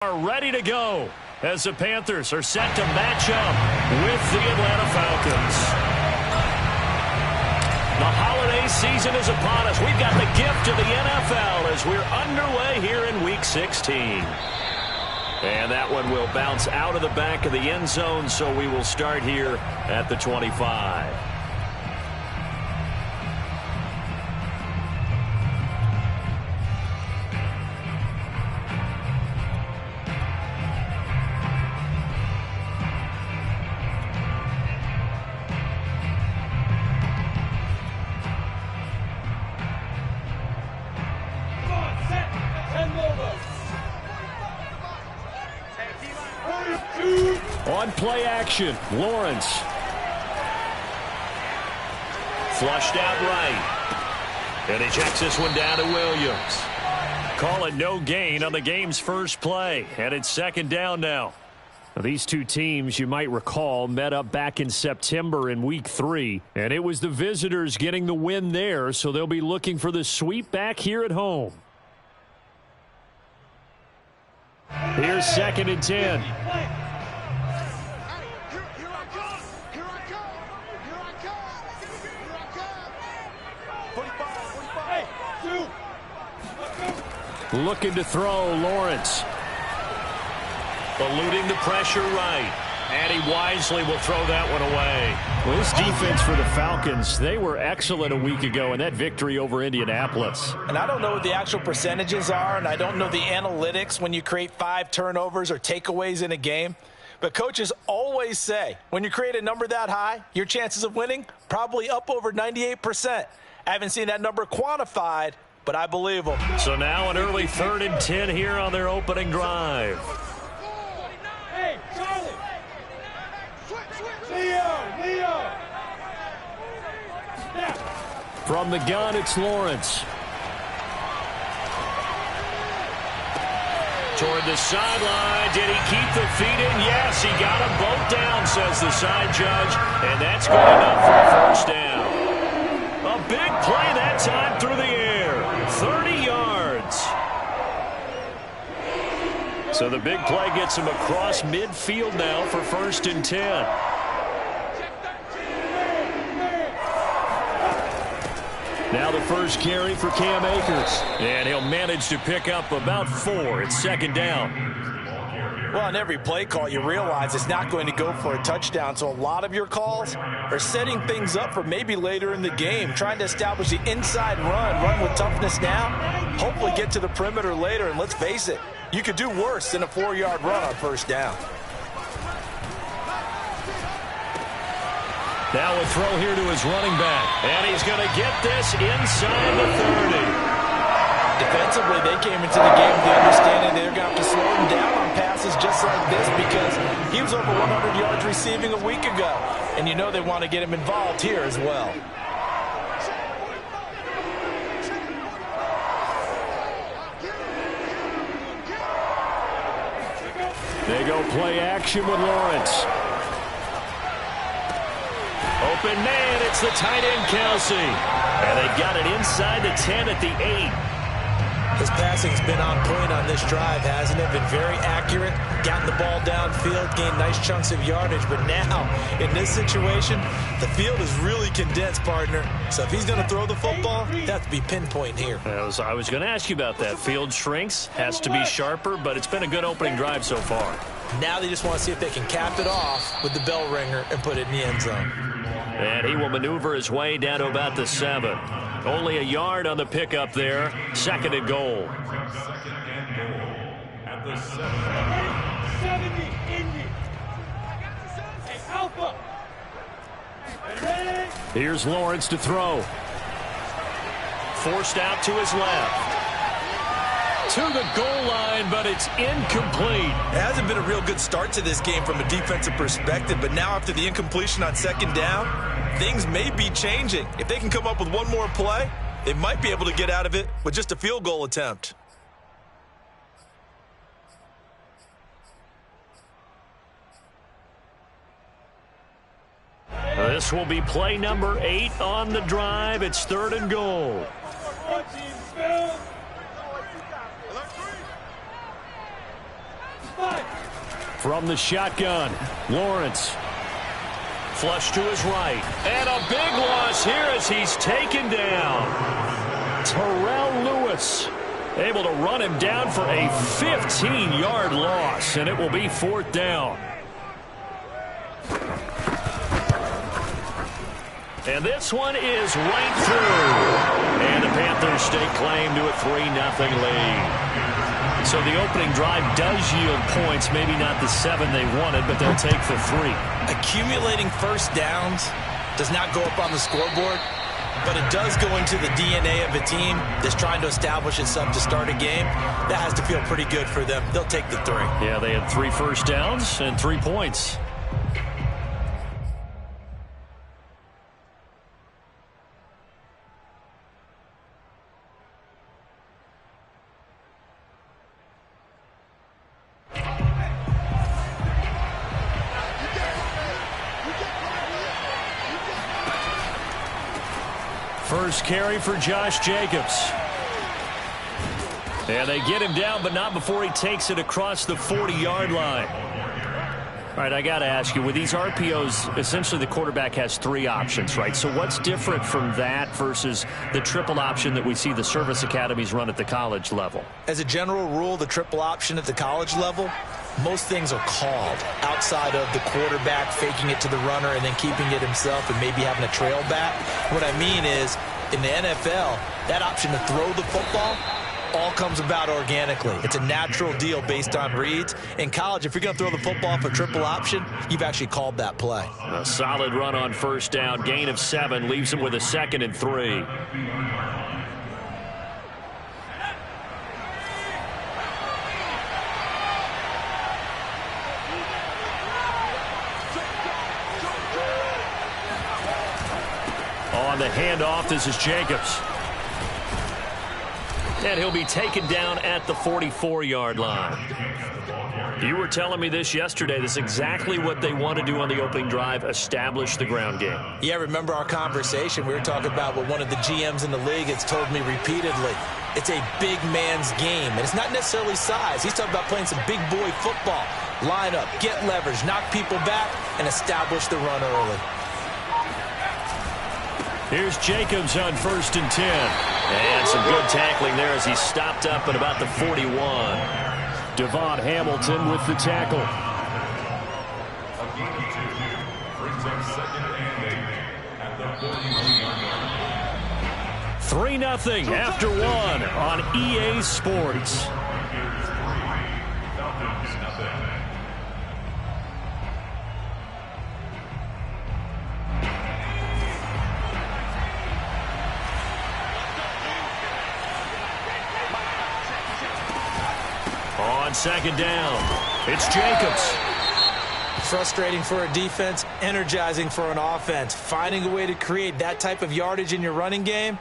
Are ready to go as the Panthers are set to match up with the Atlanta Falcons. The holiday season is upon us. We've got the gift of the NFL as we're underway here in Week 16. And that one will bounce out of the back of the end zone, so we will start here at the 25. On play action, Lawrence. Flushed out right. And he checks this one down to Williams. Call it no gain on the game's first play. And it's second down now. Now, these two teams, you might recall, met up back in September in Week 3. And it was the visitors getting the win there, so they'll be looking for the sweep back here at home. Here's second and 10. Looking to throw, Lawrence. Eluding the pressure right. And he wisely will throw that one away. Well, this defense for the Falcons, they were excellent a week ago in that victory over Indianapolis. And I don't know what the actual percentages are, and I don't know the analytics when you create 5 turnovers or takeaways in a game. But coaches always say, when you create a number that high, your chances of winning probably up over 98%. I haven't seen that number quantified, but I believe them. So now an early 3rd and 10 here on their opening drive. Hey, Charlie. Leo. From the gun, it's Lawrence. Toward the sideline. Did he keep the feet in? Yes, he got them both down, says the side judge. And that's good enough for a first down. A big play that time through the air. 30 yards. So the big play gets him across midfield now for 1st and 10. Now the first carry for Cam Akers. And he'll manage to pick up about 4. It's second down. Well, on every play call, you realize it's not going to go for a touchdown. So a lot of your calls are setting things up for maybe later in the game, trying to establish the inside run with toughness now, hopefully get to the perimeter later. And let's face it, you could do worse than a 4-yard run on first down. Now a throw here to his running back. And he's going to get this inside the 30. Defensively, they came into the game with the understanding they're going to have to slow him down on passes just like this because he was over 100 yards receiving a week ago. And you know they want to get him involved here as well. They go play action with Lawrence. Open man, it's the tight end, Kelsey. And they've got it inside the 10 at the 8. His passing's been on point on this drive, hasn't it? Been very accurate, gotten the ball downfield, gained nice chunks of yardage. But now, in this situation, the field is really condensed, partner. So if he's going to throw the football, they have to be pinpoint here. I was going to ask you about that. Field shrinks, has to be sharper, but it's been a good opening drive so far. Now they just want to see if they can cap it off with the bell ringer and put it in the end zone. And he will maneuver his way down to about the 7. Only a yard on the pickup there. 2nd and goal. At the 70 Indy. Hey, Alpha. Here's Lawrence to throw. Forced out to his left. To the goal line, but it's incomplete. It hasn't been a real good start to this game from a defensive perspective, but now after the incompletion on 2nd down, things may be changing. If they can come up with one more play, they might be able to get out of it with just a field goal attempt. This will be play number 8 on the drive. It's 3rd and goal. From the shotgun, Lawrence. Flush to his right. And a big loss here as he's taken down. Terrell Lewis able to run him down for a 15-yard loss, and it will be 4th down. And this one is right through. And the Panthers stake claim to a 3-0 lead. So the opening drive does yield points, maybe not the 7 they wanted, but they'll take the 3. Accumulating first downs does not go up on the scoreboard, but it does go into the DNA of a team that's trying to establish itself to start a game. That has to feel pretty good for them. They'll take the 3. Yeah, they had 3 first downs and 3 points. First carry for Josh Jacobs. And they get him down, but not before he takes it across the 40-yard line. All right, I got to ask you, with these RPOs, essentially the quarterback has 3 options, right? So what's different from that versus the triple option that we see the service academies run at the college level? As a general rule, the triple option at the college level, most things are called outside of the quarterback faking it to the runner and then keeping it himself and maybe having a trail back. What I mean is, in the NFL, that option to throw the football all comes about organically. It's a natural deal based on reads. In college, if you're going to throw the football for triple option, you've actually called that play. A solid run on first down. Gain of 7 leaves him with a 2nd and 3. On the handoff, this is Jacobs. And he'll be taken down at the 44-yard line. You were telling me this yesterday. This is exactly what they want to do on the opening drive, establish the ground game. Yeah, remember our conversation. We were talking about what one of the GMs in the league has told me repeatedly. It's a big man's game, and it's not necessarily size. He's talking about playing some big boy football. Line up, get leverage, knock people back, and establish the run early. Here's Jacobs on 1st and 10. And some good tackling there as he stopped up at about the 41. Devon Hamilton with the tackle. 3-0 after 1 on EA Sports. On 2nd down, it's Jacobs. Frustrating for a defense, energizing for an offense. Finding a way to create that type of yardage in your running game,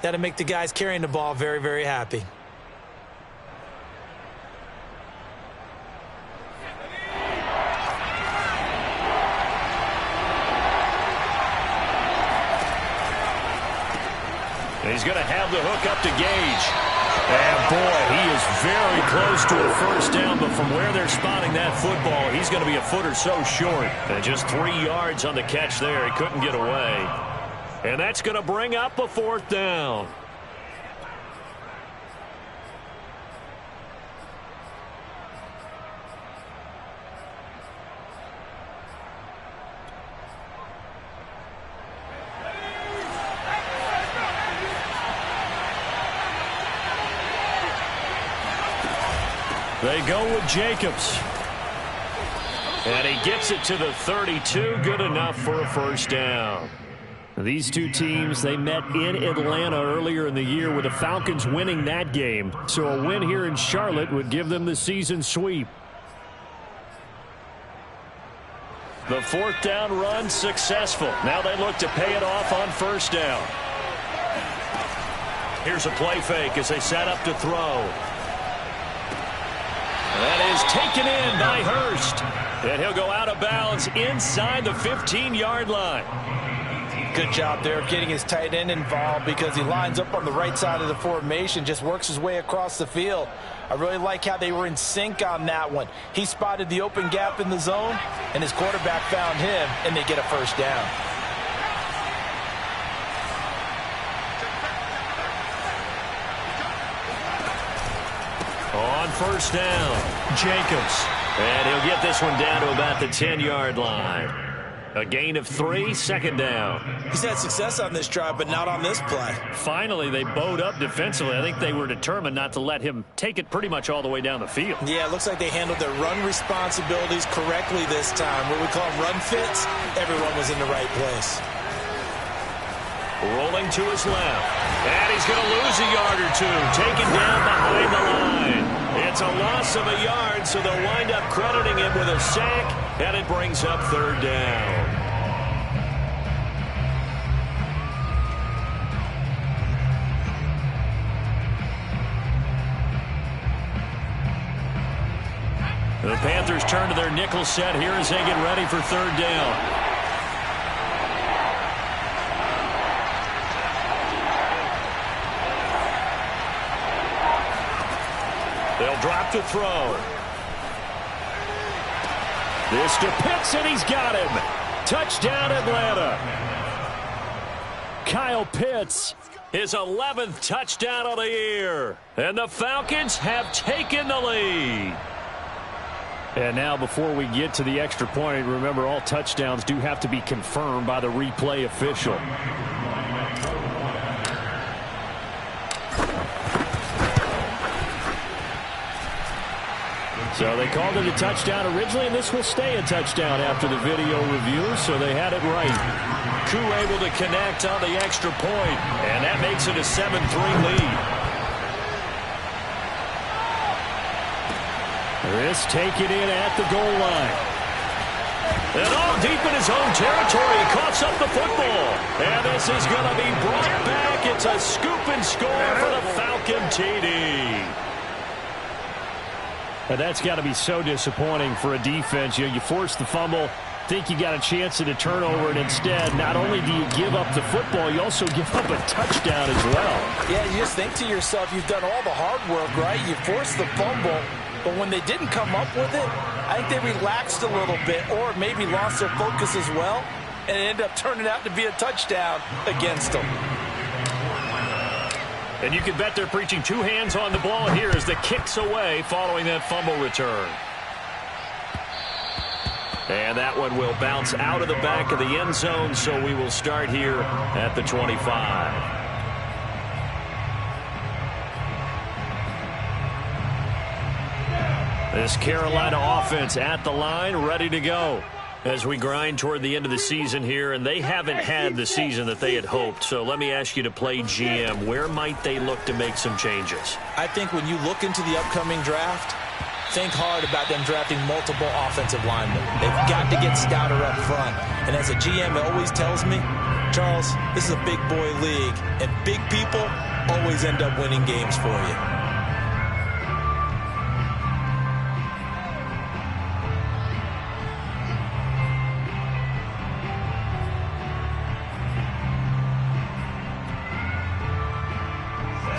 that'll make the guys carrying the ball very, very happy. And he's going to have the hook up to Gage. And, boy, he is very close to a first down, but from where they're spotting that football, he's going to be a foot or so short. And just 3 yards on the catch there. He couldn't get away. And that's going to bring up a 4th down. They go with Jacobs. And he gets it to the 32. Good enough for a first down. These two teams, they met in Atlanta earlier in the year with the Falcons winning that game. So a win here in Charlotte would give them the season sweep. The 4th down run successful. Now they look to pay it off on first down. Here's a play fake as they set up to throw. That is taken in by Hurst. And he'll go out of bounds inside the 15-yard line. Good job there of getting his tight end involved because he lines up on the right side of the formation, just works his way across the field. I really like how they were in sync on that one. He spotted the open gap in the zone, and his quarterback found him, and they get a first down. On first down, Jacobs. And he'll get this one down to about the 10-yard line. A gain of 3, second down. He's had success on this drive, but not on this play. Finally, they bowed up defensively. I think they were determined not to let him take it pretty much all the way down the field. Yeah, it looks like they handled their run responsibilities correctly this time. What we call run fits, everyone was in the right place. Rolling to his left. And he's going to lose a yard or two. Taken down behind the line. It's a loss of a yard, so they'll wind up crediting him with a sack, and it brings up third down. The Panthers turn to their nickel set here as they get ready for third down. They'll drop to throw. This to Pitts, and he's got him. Touchdown, Atlanta. Kyle Pitts, his 11th touchdown of the year. And the Falcons have taken the lead. And now before we get to the extra point, remember all touchdowns do have to be confirmed by the replay official. So they called it a touchdown originally, and this will stay a touchdown after the video review, so they had it right. Koo able to connect on the extra point, and that makes it a 7-3 lead. This take it in at the goal line. And all deep in his own territory, he coughs up the football. And this is going to be brought back. It's a scoop and score for the Falcon TD. And that's got to be so disappointing for a defense. You force the fumble, think you got a chance at a turnover, and instead, not only do you give up the football, you also give up a touchdown as well. Yeah, you just think to yourself, you've done all the hard work, right? You forced the fumble, but when they didn't come up with it, I think they relaxed a little bit or maybe lost their focus as well, and it ended up turning out to be a touchdown against them. And you can bet they're preaching two hands on the ball here as the kick's away following that fumble return. And that one will bounce out of the back of the end zone, so we will start here at the 25. This Carolina offense at the line, ready to go as we grind toward the end of the season here, and they haven't had the season that they had hoped. So let me ask you to play GM. Where might they look to make some changes? I think when you look into the upcoming draft, think hard about them drafting multiple offensive linemen. They've got to get stouter up front. And as a GM, it always tells me, Charles, this is a big boy league, and big people always end up winning games for you.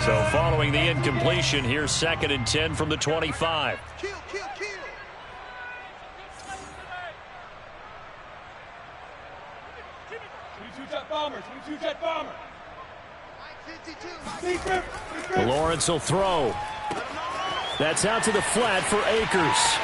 So following the incompletion, here's 2nd and 10 from the 25. 22-jet bomber, 22-jet bomber. Lawrence will throw. That's out to the flat for Akers.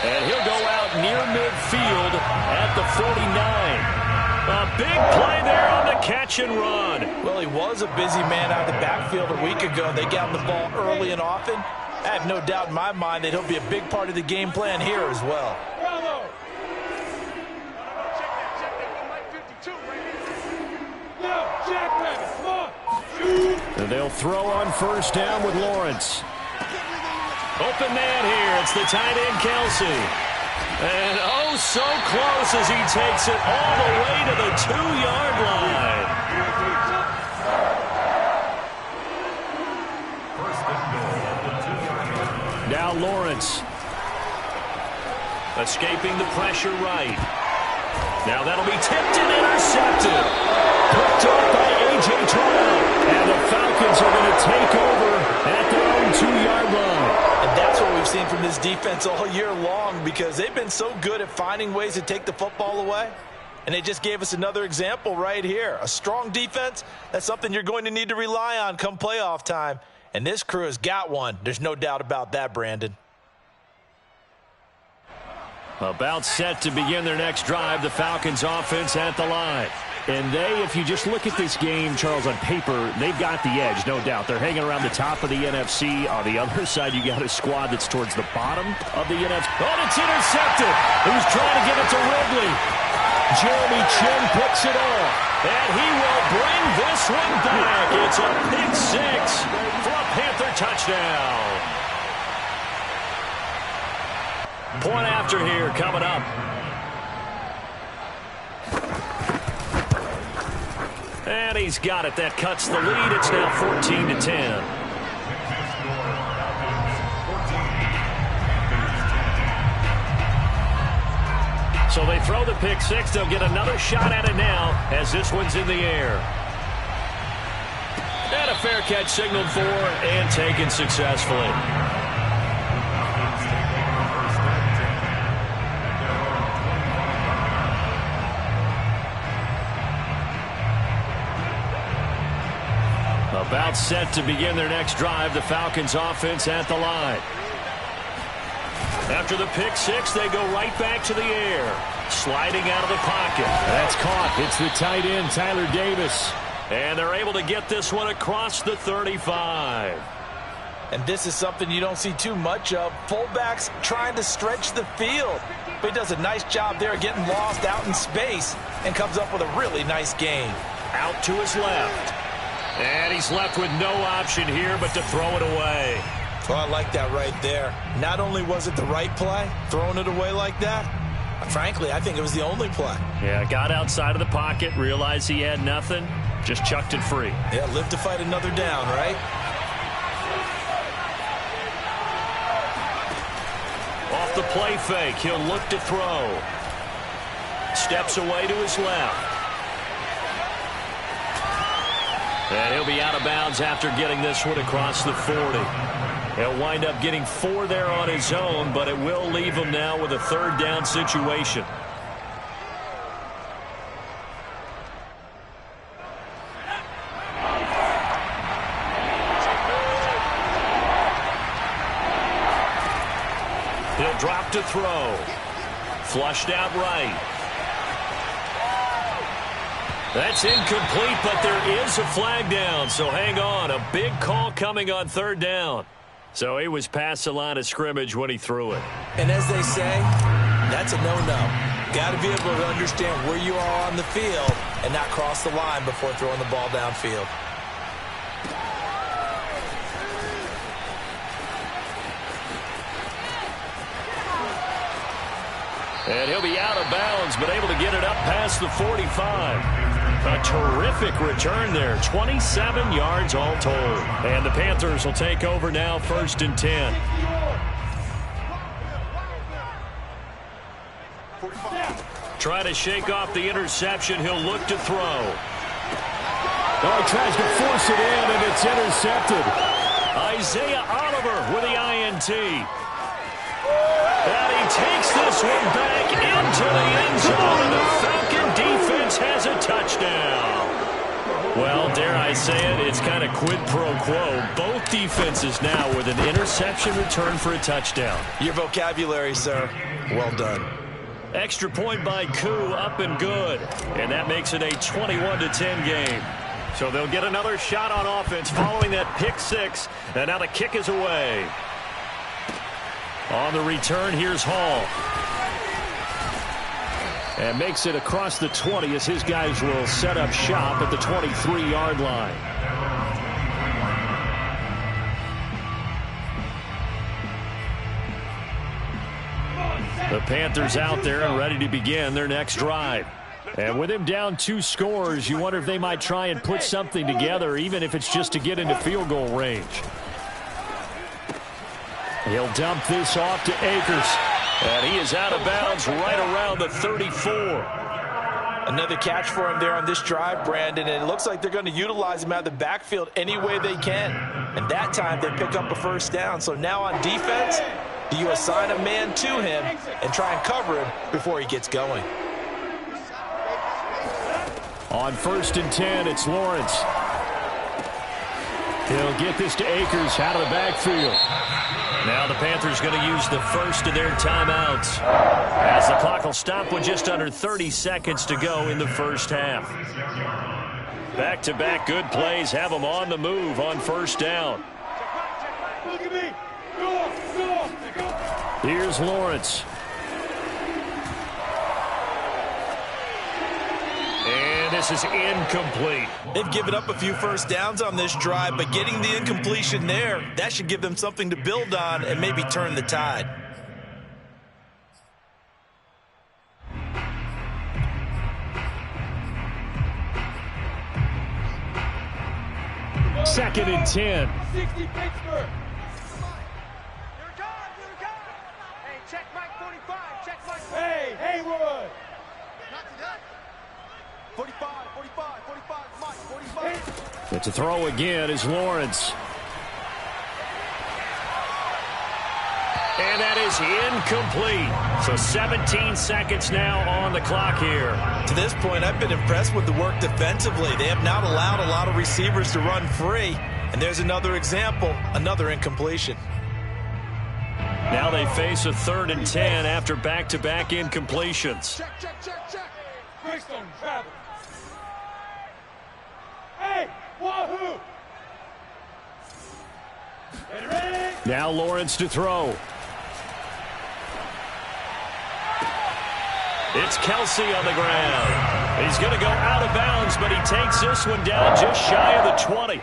And he'll go out near midfield at the 49. A big play there on the catch and run. Well, he was a busy man out of the backfield a week ago. They got him the ball early and often. I have no doubt in my mind that he'll be a big part of the game plan here as well. Bravo. Now, jackrabbit, come on. Shoot. And they'll throw on first down with Lawrence. Open man here. It's the tight end, Kelsey. And oh, so close as he takes it all the way to the 2-yard line. Now Lawrence. Escaping the pressure right. Now that'll be tipped and intercepted. Picked up by A.J. Terrell. And the Falcons are going to take over at their own 2-yard line. seen from this defense all year long because they've been so good at finding ways to take the football away. And they just gave us another example right here. A strong defense, that's something you're going to need to rely on come playoff time. And this crew has got one. There's no doubt about that, Brandon. About set to begin their next drive, the Falcons offense at the line. And if you just look at this game, Charles, on paper, they've got the edge, no doubt. They're hanging around the top of the NFC. On the other side, you got a squad that's towards the bottom of the NFC. Oh, it's intercepted. He was trying to give it to Ridley. Jeremy Chinn picks it off. And he will bring this one back. It's a pick six for a Panther touchdown. Point after here coming up. And he's got it. That cuts the lead. It's now 14-10. So they throw the pick six. They'll get another shot at it now as this one's in the air. And a fair catch signaled for and taken successfully. About set to begin their next drive, the Falcons offense at the line. After the pick six, they go right back to the air. Sliding out of the pocket. That's caught. It's the tight end, Tyler Davis. And they're able to get this one across the 35. And this is something you don't see too much of. Fullbacks trying to stretch the field. But he does a nice job there getting lost out in space and comes up with a really nice gain. Out to his left. And he's left with no option here but to throw it away. Well, I like that right there. Not only was it the right play, throwing it away like that, frankly, I think it was the only play. Yeah, got outside of the pocket, realized he had nothing, just chucked it free. Yeah, live to fight another down, right? Off the play fake, he'll look to throw. Steps away to his left. And he'll be out of bounds after getting this one across the 40. He'll wind up getting 4 there on his own, but it will leave him now with a third down situation. He'll drop to throw. Flushed out right. That's incomplete, but there is a flag down, so hang on. A big call coming on third down. So he was past the line of scrimmage when he threw it. And as they say, that's a no-no. Got to be able to understand where you are on the field and not cross the line before throwing the ball downfield. And he'll be out of bounds, but able to get it up past the 45. A terrific return there, 27 yards all told. And the Panthers will take over now, 1st and 10. Try to shake off the interception. He'll look to throw. Oh, he tries to force it in, and it's intercepted. Isaiah Oliver with the INT. And he takes this one back into the end zone, and the Falcon defense has a touchdown. Well, dare I say it, it's kind of quid pro quo. Both defenses now with an interception return for a touchdown. Your vocabulary, sir. Well done. Extra point by Koo, up and good. And that makes it a 21-10 game. So they'll get another shot on offense following that pick six, and now the kick is away. On the return, here's Hall. And makes it across the 20 as his guys will set up shop at the 23-yard line. The Panthers out there and ready to begin their next drive. And with him down 2 scores, you wonder if they might try and put something together, even if it's just to get into field goal range. He'll dump this off to Akers. And he is out of bounds right around the 34. Another catch for him there on this drive, Brandon. And it looks like they're going to utilize him out of the backfield any way they can. And that time they pick up a first down. So now on defense, Do you assign a man to him and try and cover him before he gets going? On 1st and 10, it's Lawrence. He'll get this to Akers out of the backfield. Now the Panthers going to use the first of their timeouts, as the clock will stop with just under 30 seconds to go in the first half. Back-to-back good plays have them on the move on 1st down. Look at me. Go, go, go. Here's Lawrence. And this is incomplete. They've given up a few first downs on this drive, but getting the incompletion there, that should give them something to build on and maybe turn the tide. Second and 10. 60 Pittsburgh. Hey, check Mike 45. Check Mike 45. Hey, Haywood. 45, Mike, 45. But to throw again is Lawrence. And that is incomplete. So 17 seconds now on the clock here. To this point, I've been impressed with the work defensively. They have not allowed a lot of receivers to run free. And there's another example, another incompletion. Now they face a 3rd and 10 after back-to-back incompletions. Check. Greystone travel. Hey, wahoo. Ready? Now Lawrence to throw. It's Kelsey on the ground. He's going to go out of bounds, but he takes this one down just shy of the 20.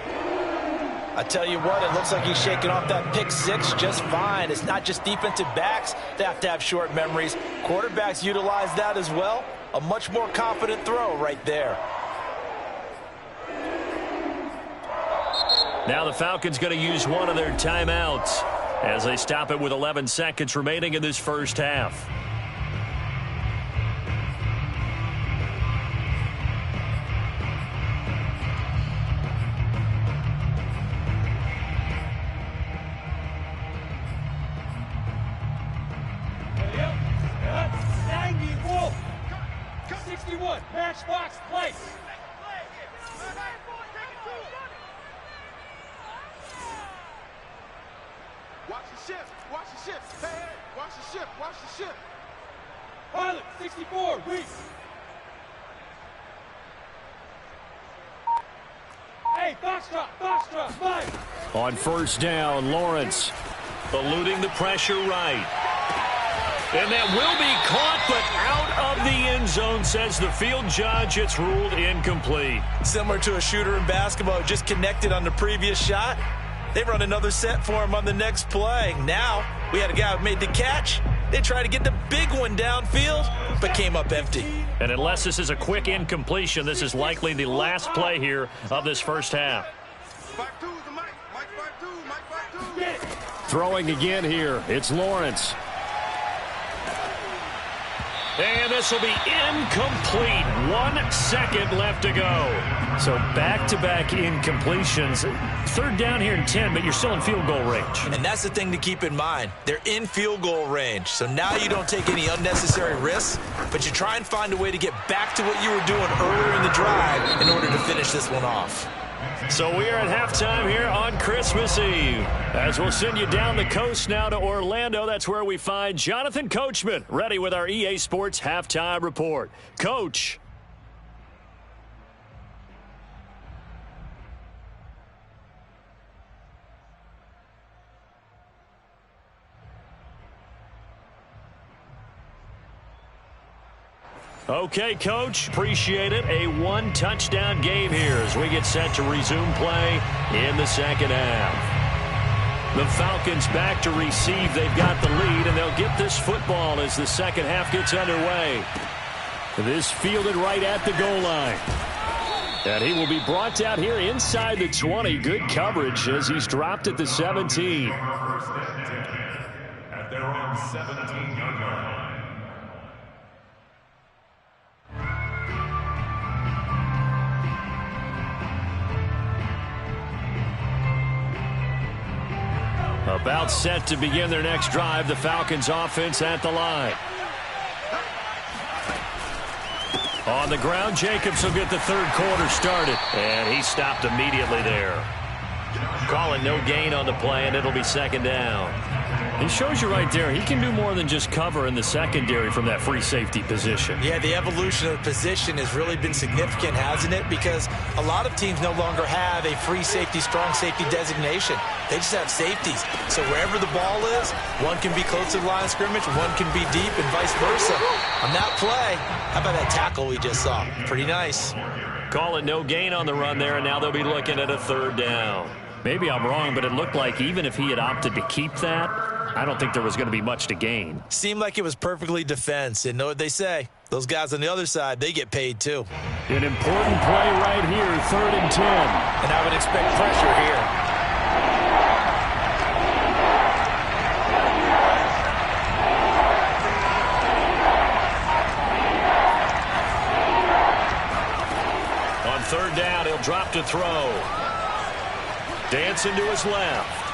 I tell you what, it looks like he's shaking off that pick six just fine. It's not just defensive backs that have to have short memories. Quarterbacks utilize that as well. A much more confident throw right there. Now the Falcons going to use one of their timeouts as they stop it with 11 seconds remaining in this first half. Matchbox place. Watch the shift. Hey, watch the shift. Pilot, 64, weak. Hey, Foxtrot, Mike. On 1st down, Lawrence. Eluding the pressure right. And that will be caught, but out of the end zone, says the field judge. It's ruled incomplete. Similar to a shooter in basketball, just connected on the previous shot. They run another set for him on the next play. Now, we had a guy who made the catch. They tried to get the big one downfield, but came up empty. And unless this is a quick incompletion, this is likely the last play here of this first half. Back two to Mike. Mike back two. Throwing again here. It's Lawrence. And this will be incomplete. 1 second left to go. So back-to-back incompletions. 3rd down here and 10, but you're still in field goal range. And that's the thing to keep in mind. They're in field goal range. So now you don't take any unnecessary risks, but you try and find a way to get back to what you were doing earlier in the drive in order to finish this one off. So we are at halftime here on Christmas Eve. As we'll send you down the coast now to Orlando. That's where we find Jonathan Coachman ready with our EA Sports Halftime Report. Coach. Okay, Coach, appreciate it. A 1-touchdown game here as we get set to resume play in the second half. The Falcons back to receive. They've got the lead, and they'll get this football as the second half gets underway. This fielded right at the goal line. And he will be brought out here inside the 20. Good coverage as he's dropped at the 17. At their own 17-yard line. A About set to begin their next drive, the Falcons offense at the line. On the ground, Jacobs will get the third quarter started. And he stopped immediately there. Calling no gain on the play, and it'll be second down. He shows you right there, he can do more than just cover in the secondary from that free safety position. Yeah, the evolution of the position has really been significant, hasn't it? Because a lot of teams no longer have a free safety, strong safety designation. They just have safeties. So wherever the ball is, one can be close to the line of scrimmage, one can be deep, and vice versa. On that play, how about that tackle we just saw? Pretty nice. Call it no gain on the run there, and now they'll be looking at a third down. Maybe I'm wrong, but it looked like even if he had opted to keep that, I don't think there was going to be much to gain. Seemed like it was perfectly defense. And know what they say? Those guys on the other side, they get paid too. An important play right here, 3rd and 10. And I would expect pressure here. On 3rd down, he'll drop to throw. Dancing to his left.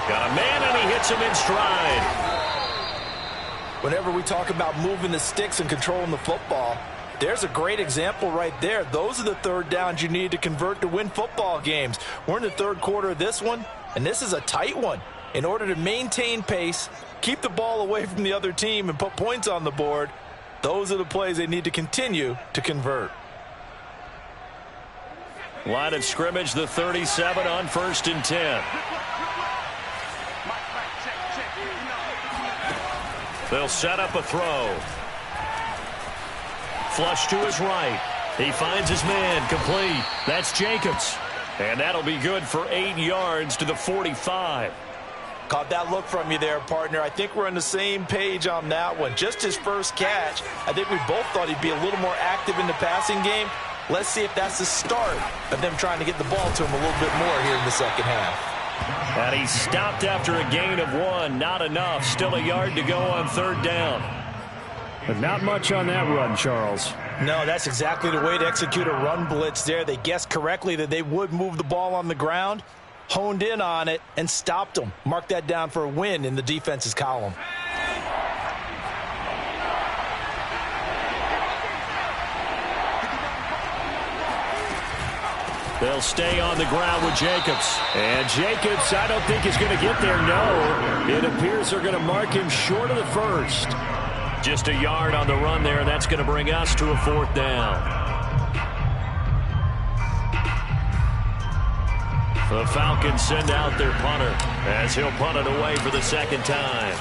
Got a man, and he hits him in stride. Whenever we talk about moving the sticks and controlling the football, there's a great example right there. Those are the third downs you need to convert to win football games. We're in the third quarter of this one, and this is a tight one. In order to maintain pace, keep the ball away from the other team, and put points on the board, those are the plays they need to continue to convert. Line of scrimmage, the 37 on 1st and 10. They'll set up a throw. Flush to his right. He finds his man, complete. That's Jacobs. And that'll be good for 8 yards to the 45. Caught that look from you there, partner. I think we're on the same page on that one. Just his first catch, I think we both thought he'd be a little more active in the passing game. Let's see if that's the start of them trying to get the ball to him a little bit more here in the second half. And he stopped after a gain of 1. Not enough. Still a yard to go on 3rd down. But not much on that run, Charles. No, that's exactly the way to execute a run blitz there. They guessed correctly that they would move the ball on the ground, honed in on it, and stopped them. Mark that down for a win in the defense's column. They'll stay on the ground with Jacobs. And Jacobs, I don't think is going to get there, no. It appears they're going to mark him short of the first. Just a yard on the run there, and that's going to bring us to a 4th down. The Falcons send out their punter as he'll punt it away for the 2nd time.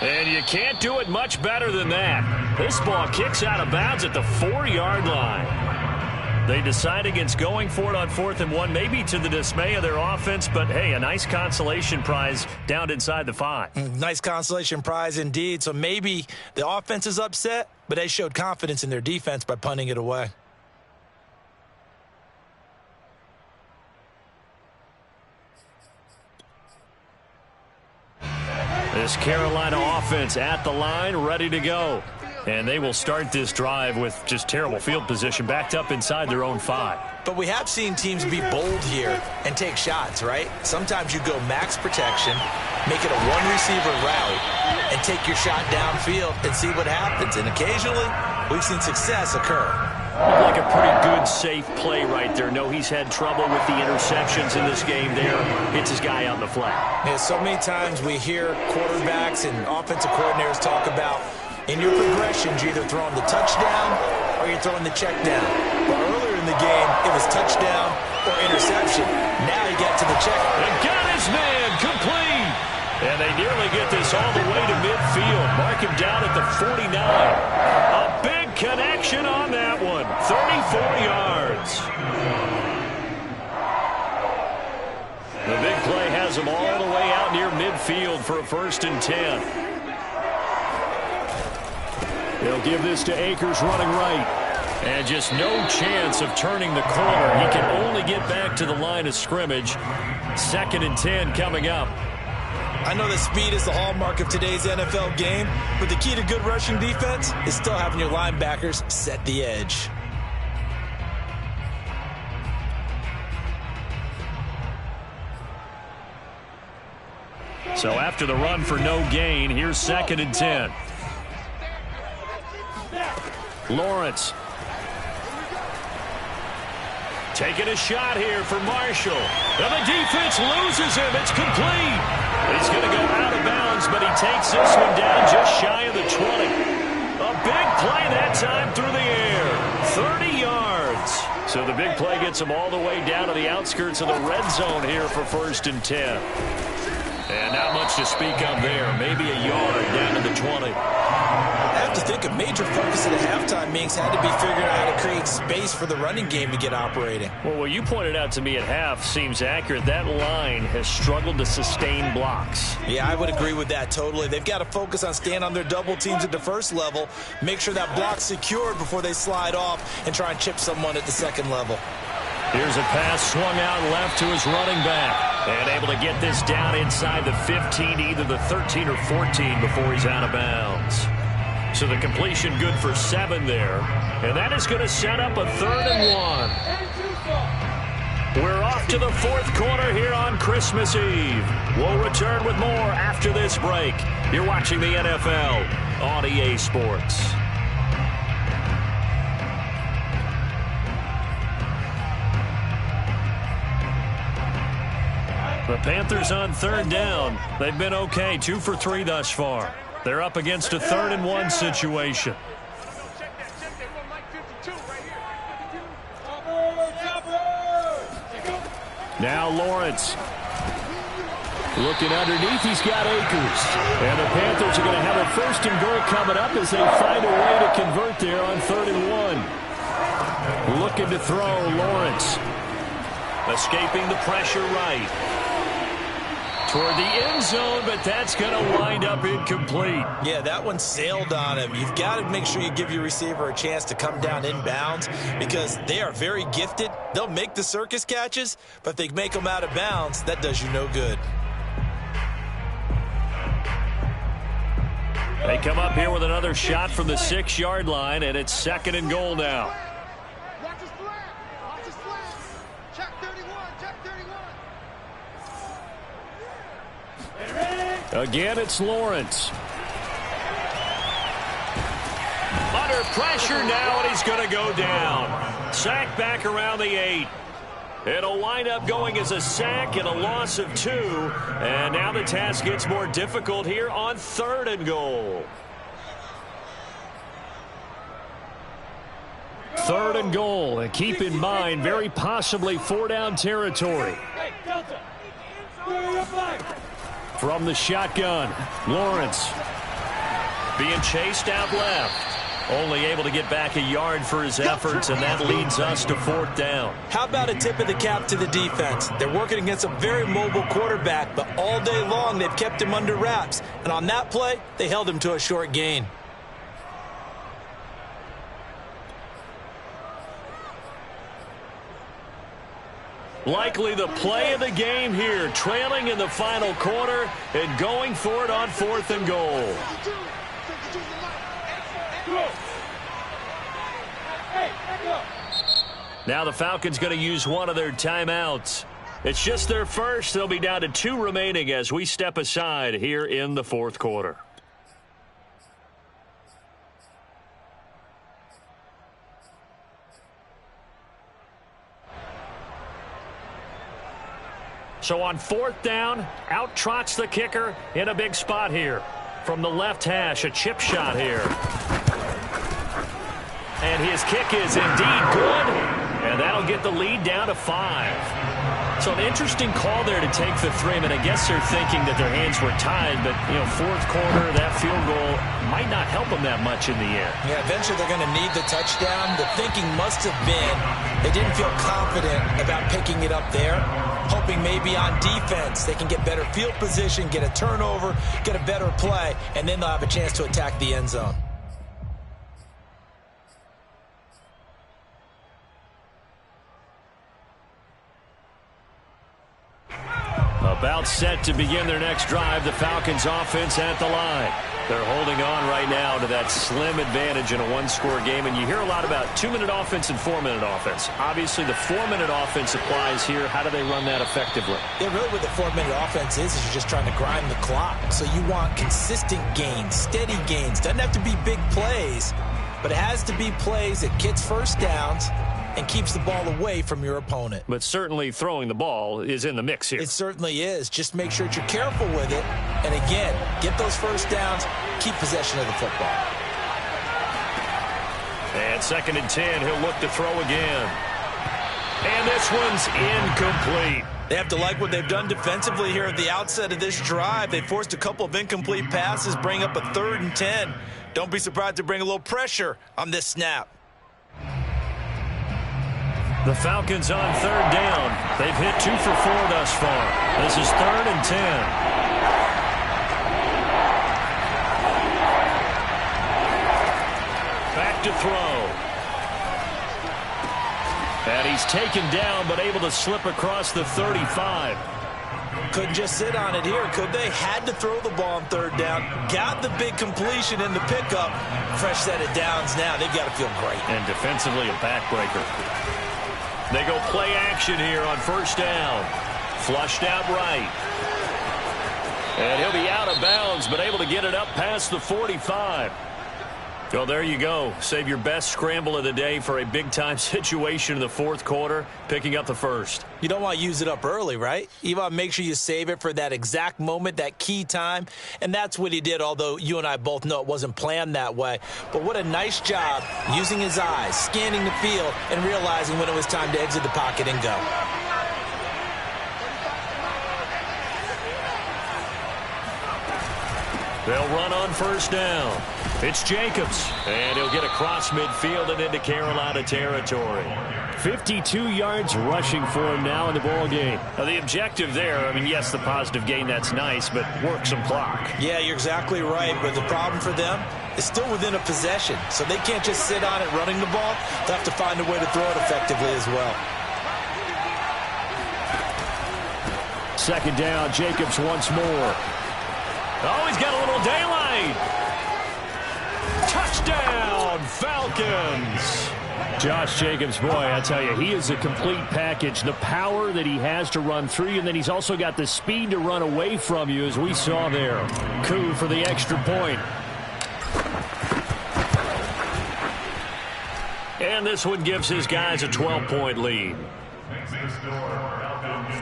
And you can't do it much better than that. This ball kicks out of bounds at the 4-yard line. They decide against going for it on 4th and 1, maybe to the dismay of their offense, but hey, a nice consolation prize down inside the 5. Nice consolation prize indeed. So maybe the offense is upset, but they showed confidence in their defense by punting it away. This Carolina offense at the line, ready to go. And they will start this drive with just terrible field position, backed up inside their own 5. But we have seen teams be bold here and take shots, right? Sometimes you go max protection, make it a one-receiver route, and take your shot downfield and see what happens. And occasionally, we've seen success occur. Looked like a pretty good, safe play right there. No, he's had trouble with the interceptions in this game there. Hits his guy out in the flat. Yeah, so many times we hear quarterbacks and offensive coordinators talk about in your progressions, you're either throwing the touchdown or you're throwing the check down. But earlier in the game, it was touchdown or interception. Now he got to the check. And got his man complete. And they nearly get this all the way to midfield. Mark him down at the 49. A big connection on that one. 34 yards. The big play has them all the way out near midfield for a 1st and 10. They'll give this to Akers running right. And just no chance of turning the corner. He can only get back to the line of scrimmage. 2nd and 10 coming up. I know that speed is the hallmark of today's NFL game, but the key to good rushing defense is still having your linebackers set the edge. So after the run for no gain, here's 2nd and 10. Lawrence. Taking a shot here for Marshall. And the defense loses him. It's complete. He's going to go out of bounds, but he takes this one down just shy of the 20. A big play that time through the air. 30 yards. So the big play gets him all the way down to the outskirts of the red zone here for 1st and 10. And not much to speak of there. Maybe a yard down to the 20. I have to think a major focus of the halftime meetings had to be figuring out how to create space for the running game to get operating. Well, what you pointed out to me at half seems accurate. That line has struggled to sustain blocks. Yeah, I would agree with that totally. They've got to focus on staying on their double teams at the first level, make sure that block's secured before they slide off and try and chip someone at the second level. Here's a pass swung out left to his running back. And able to get this down inside the 15, either the 13 or 14 before he's out of bounds. So the completion good for 7 there. And that is going to set up a 3rd and 1. We're off to the 4th quarter here on Christmas Eve. We'll return with more after this break. You're watching the NFL on EA Sports. The Panthers on 3rd down. They've been okay, 2 for 3 thus far. They're up against a 3rd and 1 situation. Now Lawrence. Looking underneath, he's got Akers. And the Panthers are going to have a 1st and goal coming up as they find a way to convert there on 3rd and 1. Looking to throw, Lawrence. Escaping the pressure right. Toward the end zone, but that's going to wind up incomplete. Yeah, that one sailed on him. You've got to make sure you give your receiver a chance to come down inbounds because they are very gifted. They'll make the circus catches, but if they make them out of bounds, that does you no good. They come up here with another shot from the 6-yard line, and it's 2nd and goal now. Watch his flag. Watch his flag. Check 31. Check 31. Again, it's Lawrence. Under pressure now, and he's going to go down. Sack back around the 8. It'll wind up going as a sack and a loss of 2. And now the task gets more difficult here on 3rd and goal. 3rd and goal. And keep in mind, very possibly 4-down territory. From the shotgun, Lawrence being chased out left. Only able to get back a yard for his efforts, and that leads us to 4th down. How about a tip of the cap to the defense? They're working against a very mobile quarterback, but all day long they've kept him under wraps. And on that play, they held him to a short gain. Likely the play of the game here, trailing in the final quarter and going for it on 4th and goal. Now the Falcons going to use one of their timeouts. It's just their first. They'll be down to 2 remaining as we step aside here in the 4th quarter. So on 4th down, out trots the kicker in a big spot here. From the left hash, a chip shot here. And his kick is indeed good. And that'll get the lead down to 5. So an interesting call there to take the 3. I mean, I guess they're thinking that their hands were tied, but, 4th quarter, that field goal might not help them that much in the end. Yeah, eventually they're going to need the touchdown. The thinking must have been they didn't feel confident about picking it up there, hoping maybe on defense they can get better field position, get a turnover, get a better play, and then they'll have a chance to attack the end zone. About set to begin their next drive, the Falcons offense at the line. They're holding on right now to that slim advantage in a one-score game, and you hear a lot about 2-minute offense and 4-minute offense. Obviously, the 4-minute offense applies here. How do they run that effectively? Yeah, really what the 4-minute offense is you're just trying to grind the clock. So you want consistent gains, steady gains. Doesn't have to be big plays, but it has to be plays that gets first downs and keeps the ball away from your opponent. But certainly throwing the ball is in the mix here. It certainly is. Just make sure that you're careful with it. And again, get those first downs, keep possession of the football. And 2nd and 10, he'll look to throw again. And this one's incomplete. They have to like what they've done defensively here at the outset of this drive. They forced a couple of incomplete passes, bring up a 3rd and 10. Don't be surprised to bring a little pressure on this snap. The Falcons on 3rd down. They've hit 2 for 4 thus far. This is 3rd and 10. Back to throw. And he's taken down, but able to slip across the 35. Couldn't just sit on it here, could they? Had to throw the ball on 3rd down. Got the big completion in the pickup. Fresh set of downs now. They've got to feel great. And defensively, a backbreaker. They go play action here on 1st down. Flushed out right. And he'll be out of bounds, but able to get it up past the 45. Well, there you go. Save your best scramble of the day for a big-time situation in the 4th quarter, picking up the 1st. You don't want to use it up early, right? You want to make sure you save it for that exact moment, that key time. And that's what he did, although you and I both know it wasn't planned that way. But what a nice job using his eyes, scanning the field, and realizing when it was time to exit the pocket and go. They'll run on 1st down. It's Jacobs, and he'll get across midfield and into Carolina territory. 52 yards rushing for him now in the ball game. Now, the objective there, I mean, yes, the positive gain, that's nice, but work some clock. Yeah, you're exactly right, but the problem for them is still within a possession, so they can't just sit on it running the ball. They'll have to find a way to throw it effectively as well. 2nd down, Jacobs once more. Oh, he's got a little daylight. Touchdown, Falcons. Josh Jacobs, boy, I tell you, he is a complete package. The power that he has to run through you, and then he's also got the speed to run away from you, as we saw there. Koo for the extra point. And this one gives his guys a 12-point lead. Makes the score Falcons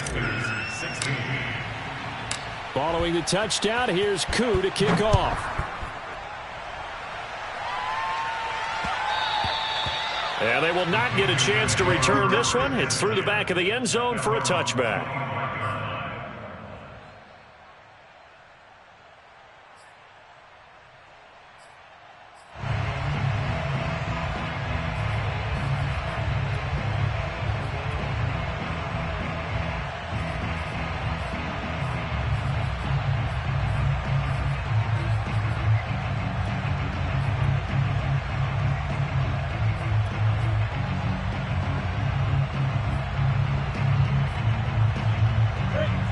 28, 16. Following the touchdown, here's Koo to kick off. And they will not get a chance to return this one. It's through the back of the end zone for a touchback.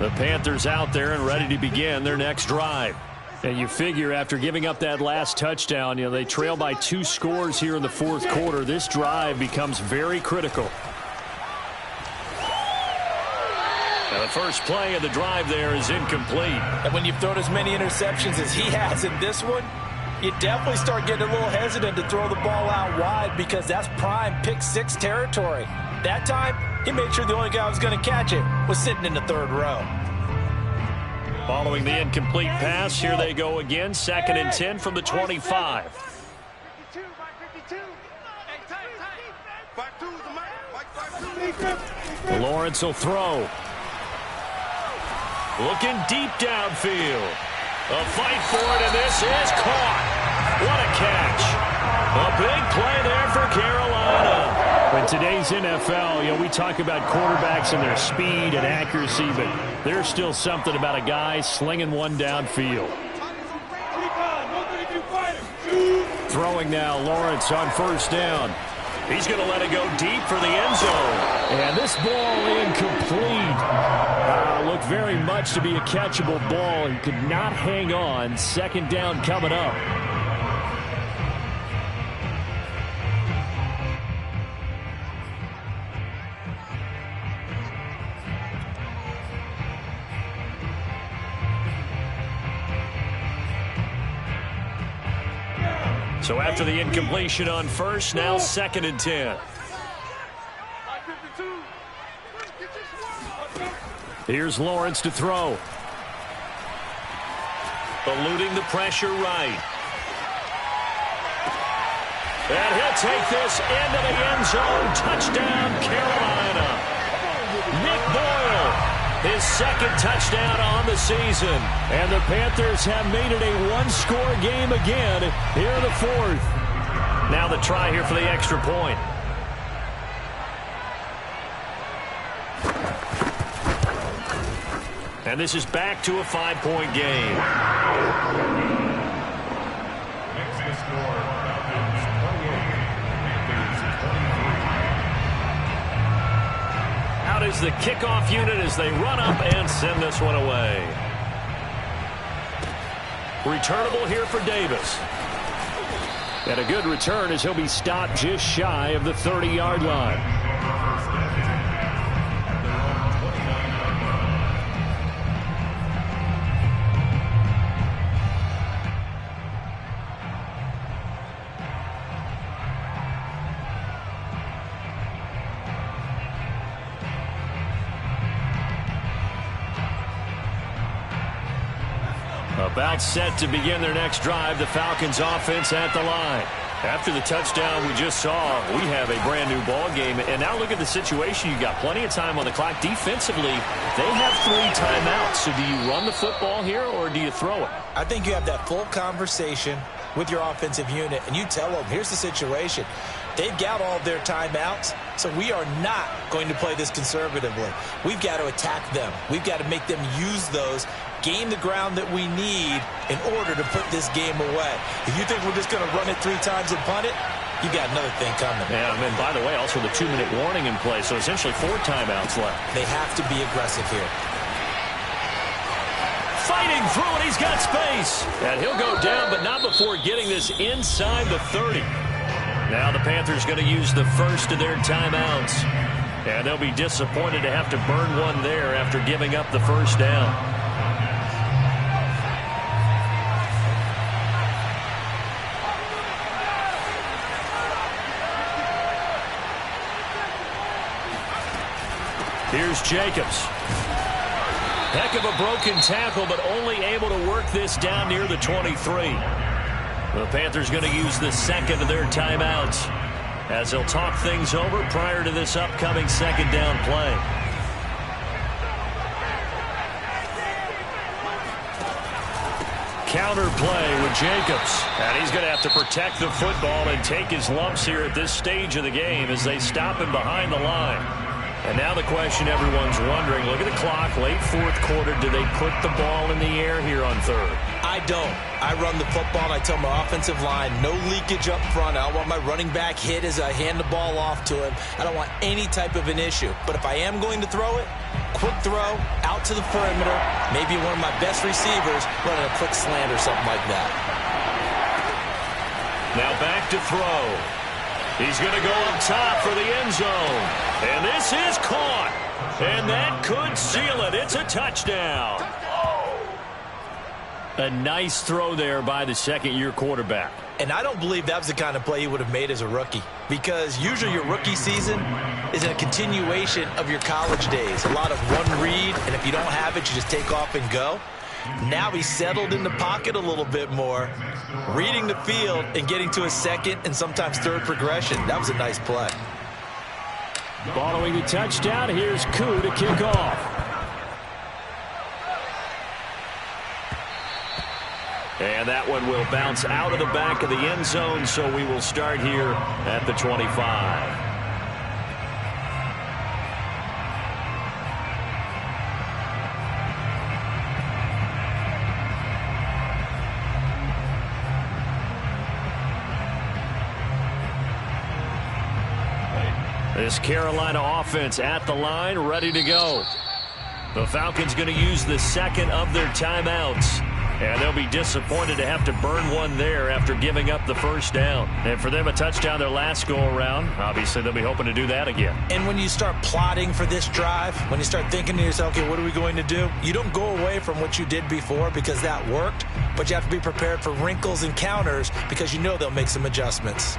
The Panthers out there and ready to begin their next drive. And you figure after giving up that last touchdown, you know, they trail by 2 scores here in the 4th quarter. This drive becomes very critical. Now the first play of the drive there is incomplete. And when you've thrown as many interceptions as he has in this one, you definitely start getting a little hesitant to throw the ball out wide because that's prime pick 6 territory. That time, he made sure the only guy who was going to catch it was sitting in the 3rd row. Following the incomplete pass, here they go again. 2nd and 10 from the 25. 52, Mike 52. Hey, tight. 52. Lawrence will throw. Looking deep downfield. A fight for it, and this is caught. What a catch. A big play there for Carolina. In today's NFL, you know, we talk about quarterbacks and their speed and accuracy, but there's still something about a guy slinging one downfield. Throwing now, Lawrence on 1st down. He's going to let it go deep for the end zone. And this ball incomplete. Look looked very much to be a catchable ball. He could not hang on. Second down coming up. So after the incompletion on first, now 2nd and 10. Here's Lawrence to throw. Eluding the pressure right. And he'll take this into the end zone. Touchdown, Carolina. Nick Boyle, his 2nd touchdown on the season. And the Panthers have made it a one-score game again here in the 4th. Now the try here for the extra point. And this is back to a 5-point game. Next score, Falcons 28, Panthers 23. Out is the kickoff unit as they run up and send this one away. Returnable here for Davis. And a good return as he'll be stopped just shy of the 30-yard line. About set to begin their next drive, the Falcons offense at the line. After the touchdown we just saw, we have a brand new ball game. And now look at the situation. You've got plenty of time on the clock. Defensively, they have 3 timeouts. So do you run the football here or do you throw it? I think you have that full conversation with your offensive unit, and you tell them, here's the situation. They've got all of their timeouts, so we are not going to play this conservatively. We've got to attack them. We've got to make them use those, gain the ground that we need in order to put this game away. If you think we're just going to run it 3 times and punt it, you got another thing coming. Yeah, and by the way, also the 2-minute warning in play, so essentially 4 timeouts left. They have to be aggressive here. Fighting through it, he's got space. And he'll go down, but not before getting this inside the 30. Now the Panthers going to use the first of their timeouts. And they'll be disappointed to have to burn one there after giving up the first down. Here's Jacobs. Heck of a broken tackle, but only able to work this down near the 23. The Panthers going to use the second of their timeouts as they'll talk things over prior to this upcoming second down play. Counter play with Jacobs. And he's going to have to protect the football and take his lumps here at this stage of the game as they stop him behind the line. And now the question everyone's wondering, look at the clock, late 4th quarter, do they put the ball in the air here on 3rd? I don't. I run the football, and I tell my offensive line, no leakage up front. I don't want my running back hit as I hand the ball off to him. I don't want any type of an issue. But if I am going to throw it, quick throw, out to the perimeter, maybe one of my best receivers running a quick slant or something like that. Now back to throw. He's going to go up top for the end zone. And this is caught. And that could seal it. It's a touchdown. A nice throw there by the second-year quarterback. And I don't believe that was the kind of play he would have made as a rookie, because usually your rookie season is a continuation of your college days. A lot of one read, and if you don't have it, you just take off and go. Now he's settled in the pocket a little bit more, reading the field and getting to a second and sometimes third progression. That was a nice play. Following the touchdown, here's Koo to kick off. And that one will bounce out of the back of the end zone, so we will start here at the 25. This Carolina offense at the line, ready to go. The Falcons going to use the second of their timeouts. And they'll be disappointed to have to burn one there after giving up the first down. And for them, a touchdown their last go-around. Obviously, they'll be hoping to do that again. And when you start plotting for this drive, when you start thinking to yourself, okay, what are we going to do? You don't go away from what you did before because that worked, but you have to be prepared for wrinkles and counters because you know they'll make some adjustments.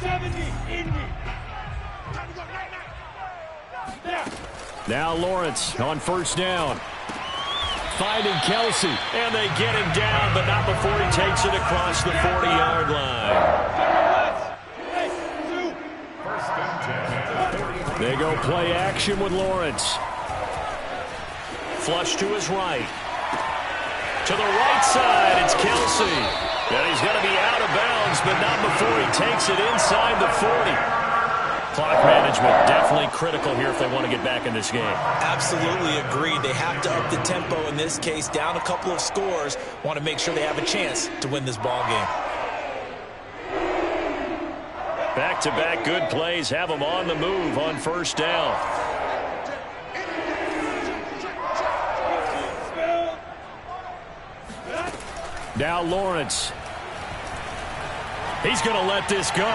70, Indy. Now Lawrence on first down. Finding Kelsey. And they get him down, but not before he takes it across the 40-yard line. They go play action with Lawrence. Flush to his right. To the right side, it's Kelsey. And he's going to be out of bounds, but not before he takes it inside the 40. Clock management definitely critical here if they want to get back in this game. Absolutely agreed. They have to up the tempo in this case, down a couple of scores. Want to make sure they have a chance to win this ball game. Back-to-back good plays have them on the move on first down. Now Lawrence. He's going to let this go.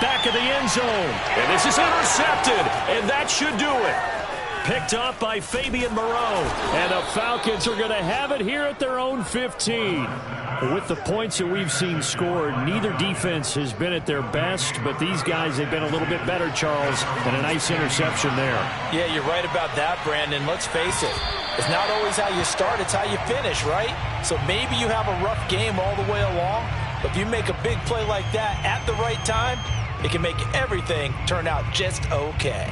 Back of the end zone. And this is intercepted. And that should do it. Picked up by Fabian Moreau. And the Falcons are going to have it here at their own 15. With the points that we've seen scored, neither defense has been at their best, but these guys have been a little bit better, Charles, and a nice interception there. Yeah, you're right about that, Brandon. Let's face it. It's not always how you start, it's how you finish, right? So maybe you have a rough game all the way along, but if you make a big play like that at the right time, it can make everything turn out just okay.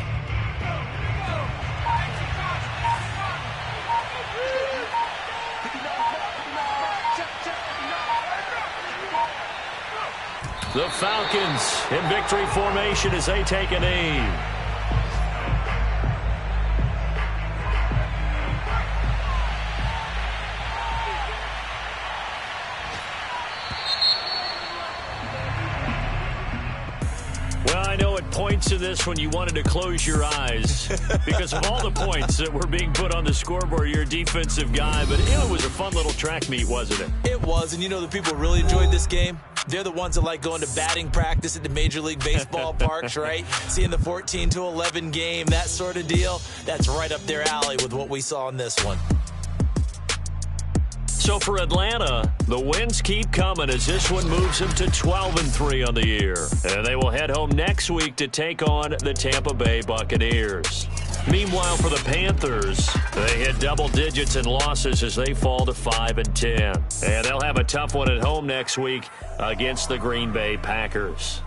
The Falcons in victory formation as they take an aim. Well, I know it points to this when you wanted to close your eyes because of all the points that were being put on the scoreboard. You're a defensive guy, but it was a fun little track meet, wasn't it? It was, and you know the people really enjoyed this game? They're the ones that like going to batting practice at the Major League Baseball parks, right? Seeing the 14-11 game, that sort of deal. That's right up their alley with what we saw in this one. So for Atlanta, the wins keep coming as this one moves them to 12-3 on the year. And they will head home next week to take on the Tampa Bay Buccaneers. Meanwhile, for the Panthers, they hit double digits in losses as they fall to 5-10. And they'll have a tough one at home next week against the Green Bay Packers.